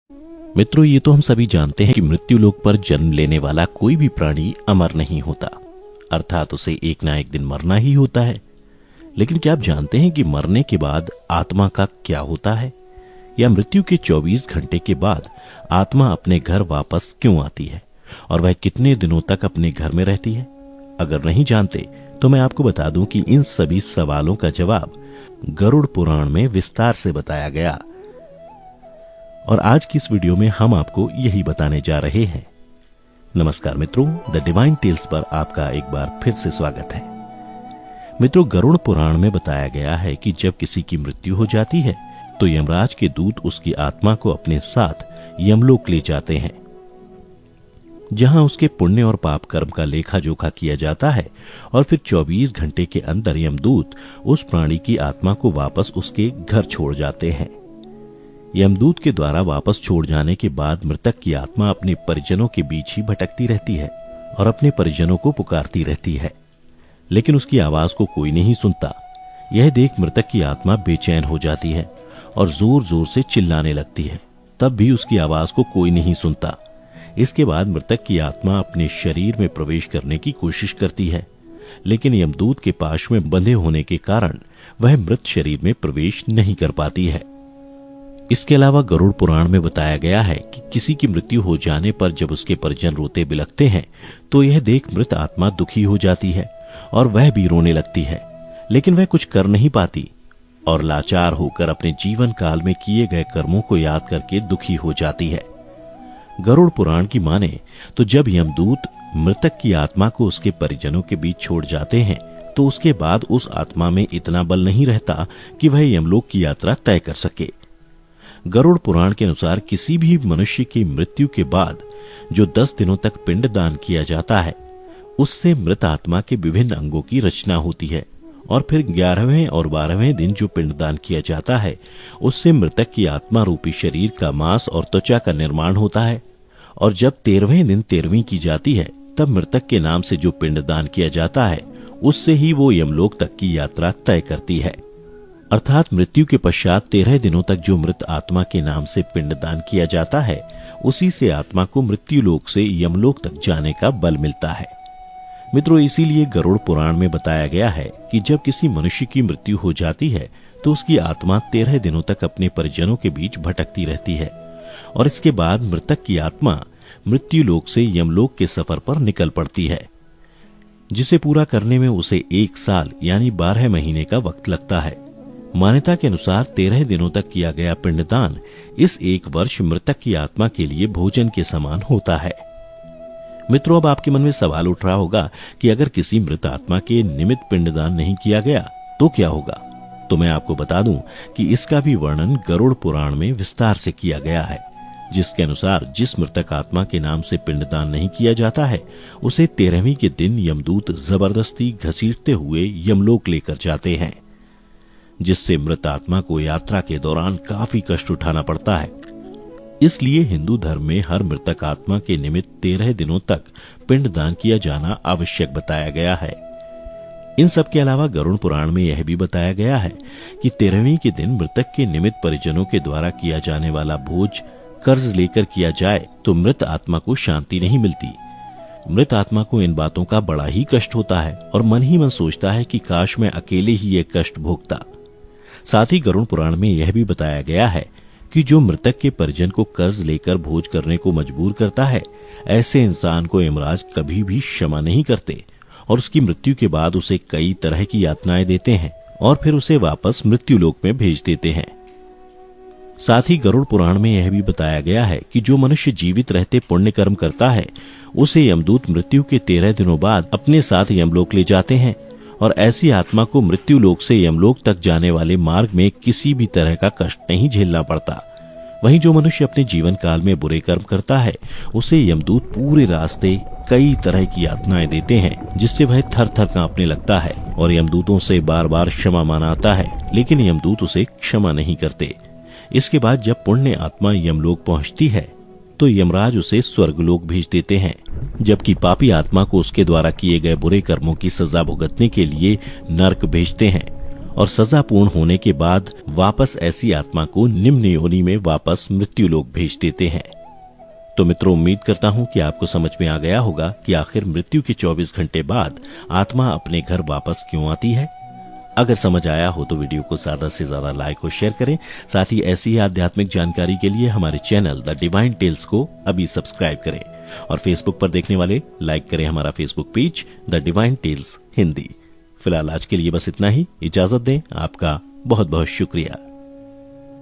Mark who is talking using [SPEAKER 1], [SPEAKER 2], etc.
[SPEAKER 1] मित्रों, ये तो हम सभी जानते हैं कि मृत्यु लोक पर जन्म लेने वाला कोई भी प्राणी अमर नहीं होता, अर्थात उसे एक ना एक दिन मरना ही होता है। लेकिन क्या आप जानते हैं कि मरने के बाद आत्मा का क्या होता है, या मृत्यु के 24 घंटे के बाद आत्मा अपने घर वापस क्यों आती है और वह कितने दिनों तक अपने घर में रहती है? अगर नहीं जानते तो मैं आपको बता दूं कि इन सभी सवालों का जवाब गरुड़ पुराण में विस्तार से बताया गया, और आज की इस वीडियो में हम आपको यही बताने जा रहे हैं। नमस्कार मित्रों, द डिवाइन टेल्स पर आपका एक बार फिर से स्वागत है। मित्रों, गरुड़ पुराण में बताया गया है कि जब किसी की मृत्यु हो जाती है तो यमराज के दूत उसकी आत्मा को अपने साथ यमलोक ले जाते हैं, जहां उसके पुण्य और पाप कर्म का लेखा जोखा किया जाता है, और फिर 24 घंटे के अंदर यमदूत उस प्राणी की आत्मा को वापस उसके घर छोड़ जाते हैं। यमदूत के द्वारा वापस छोड़ जाने के बाद मृतक की आत्मा अपने परिजनों के बीच ही भटकती रहती है और अपने परिजनों को पुकारती रहती है, लेकिन उसकी आवाज को कोई नहीं सुनता। यह देख मृतक की आत्मा बेचैन हो जाती है और जोर जोर से चिल्लाने लगती है, तब भी उसकी आवाज को कोई नहीं सुनता। इसके बाद मृतक की आत्मा अपने शरीर में प्रवेश करने की कोशिश करती है, लेकिन यमदूत के पाश में बंधे होने के कारण वह मृत शरीर में प्रवेश नहीं कर पाती है। इसके अलावा गरुड़ पुराण में बताया गया है कि किसी की मृत्यु हो जाने पर जब उसके परिजन रोते बिलखते हैं तो यह देख मृत आत्मा दुखी हो जाती है और वह भी रोने लगती है, लेकिन वह कुछ कर नहीं पाती और लाचार होकर अपने जीवन काल में किए गए कर्मों को याद करके दुखी हो जाती है। गरुड़ पुराण की माने तो जब यमदूत मृतक की आत्मा को उसके परिजनों के बीच छोड़ जाते हैं तो उसके बाद उस आत्मा में इतना बल नहीं रहता कि वह यमलोक की यात्रा तय कर सके। गरुड़ पुराण के अनुसार किसी भी मनुष्य की मृत्यु के बाद जो 10 दिनों तक पिंडदान किया जाता है, उससे मृत आत्मा के विभिन्न अंगों की रचना होती है, और फिर 11वें और 12वें दिन जो पिंडदान किया जाता है उससे मृतक की आत्मा रूपी शरीर का मांस और त्वचा का निर्माण होता है, और जब 13वें दिन 13वीं की जाती है तब मृतक के नाम से जो पिंडदान किया जाता है उससे ही वो यमलोक तक की यात्रा तय करती है। अर्थात मृत्यु के पश्चात 13 दिनों तक जो मृत आत्मा के नाम से पिंडदान किया जाता है उसी से आत्मा को मृत्यु लोक से यमलोक तक जाने का बल मिलता है। मित्रों, इसीलिए गरुड़ पुराण में बताया गया है कि जब किसी मनुष्य की मृत्यु हो जाती है तो उसकी आत्मा 13 दिनों तक अपने परिजनों के बीच भटकती रहती है, और इसके बाद मृतक की आत्मा मृत्यु लोक से यमलोक के सफर पर निकल पड़ती है, जिसे पूरा करने में उसे 1 साल यानी 12 महीने का वक्त लगता है। मान्यता के अनुसार 13 दिनों तक किया गया पिंडदान इस 1 वर्ष मृतक की आत्मा के लिए भोजन के समान होता है। मित्रों, अब आपके मन में सवाल उठ रहा होगा कि अगर किसी मृत आत्मा के निमित्त पिंडदान नहीं किया गया तो क्या होगा? तो मैं आपको बता दूं कि इसका भी वर्णन गरुड़ पुराण में विस्तार से किया गया है, जिसके अनुसार जिस मृतक आत्मा के नाम से पिंडदान नहीं किया जाता है उसे 13वीं के दिन यमदूत जबरदस्ती घसीटते हुए यमलोक लेकर जाते हैं, जिससे मृत आत्मा को यात्रा के दौरान काफी कष्ट उठाना पड़ता है। इसलिए हिंदू धर्म में हर मृतक आत्मा के निमित्त 13 दिनों तक पिंडदान किया जाना आवश्यक बताया गया है। इन सब के अलावा गरुड़ पुराण में यह भी बताया गया है कि 13वीं के दिन मृतक के निमित्त परिजनों के द्वारा किया जाने वाला भोज कर्ज लेकर किया जाए तो मृत आत्मा को शांति नहीं मिलती। मृत आत्मा को इन बातों का बड़ा ही कष्ट होता है और मन ही मन सोचता है कि काश मैं अकेले ही ये कष्ट भोगता। साथ ही गरुड़ पुराण में यह भी बताया गया है कि जो मृतक के परिजन को कर्ज लेकर भोज करने को मजबूर करता है, ऐसे इंसान को यमराज कभी भी क्षमा नहीं करते और उसकी मृत्यु के बाद उसे कई तरह की यातनाएं देते हैं और फिर उसे वापस मृत्यु लोक में भेज देते हैं। साथ ही गरुड़ पुराण में यह भी बताया गया है कि जो मनुष्य जीवित रहते पुण्य कर्म करता है उसे यमदूत मृत्यु के 13 दिनों बाद अपने साथ यमलोक ले जाते हैं, और ऐसी आत्मा को मृत्यु लोक से यमलोक तक जाने वाले मार्ग में किसी भी तरह का कष्ट नहीं झेलना पड़ता। वहीं जो मनुष्य अपने जीवन काल में बुरे कर्म करता है उसे यमदूत पूरे रास्ते कई तरह की यातनाएं देते हैं, जिससे वह थर थर कांपने लगता है और यमदूतों से बार बार क्षमा मांगता है, लेकिन यमदूत उसे क्षमा नहीं करते। इसके बाद जब पुण्य आत्मा यमलोक पहुंचती है तो यमराज उसे स्वर्गलोक भेज देते हैं, जबकि पापी आत्मा को उसके द्वारा किए गए बुरे कर्मों की सजा भुगतने के लिए नरक भेजते हैं और सजा पूर्ण होने के बाद वापस ऐसी आत्मा को निम्न योनि में वापस मृत्यु लोक भेज देते हैं। तो मित्रों, उम्मीद करता हूं कि आपको समझ में आ गया होगा कि आखिर मृत्यु के 24 घंटे बाद आत्मा अपने घर वापस क्यों आती है। अगर समझ आया हो तो वीडियो को ज्यादा से ज्यादा लाइक और शेयर करें। साथ ही ऐसी ही आध्यात्मिक जानकारी के लिए हमारे चैनल द डिवाइन टेल्स को अभी सब्सक्राइब करें और फेसबुक पर देखने वाले लाइक करें हमारा Facebook page the divine tales Hindi. फिलहाल आज के लिए बस इतना ही। इजाजत दें। आपका बहुत बहुत शुक्रिया।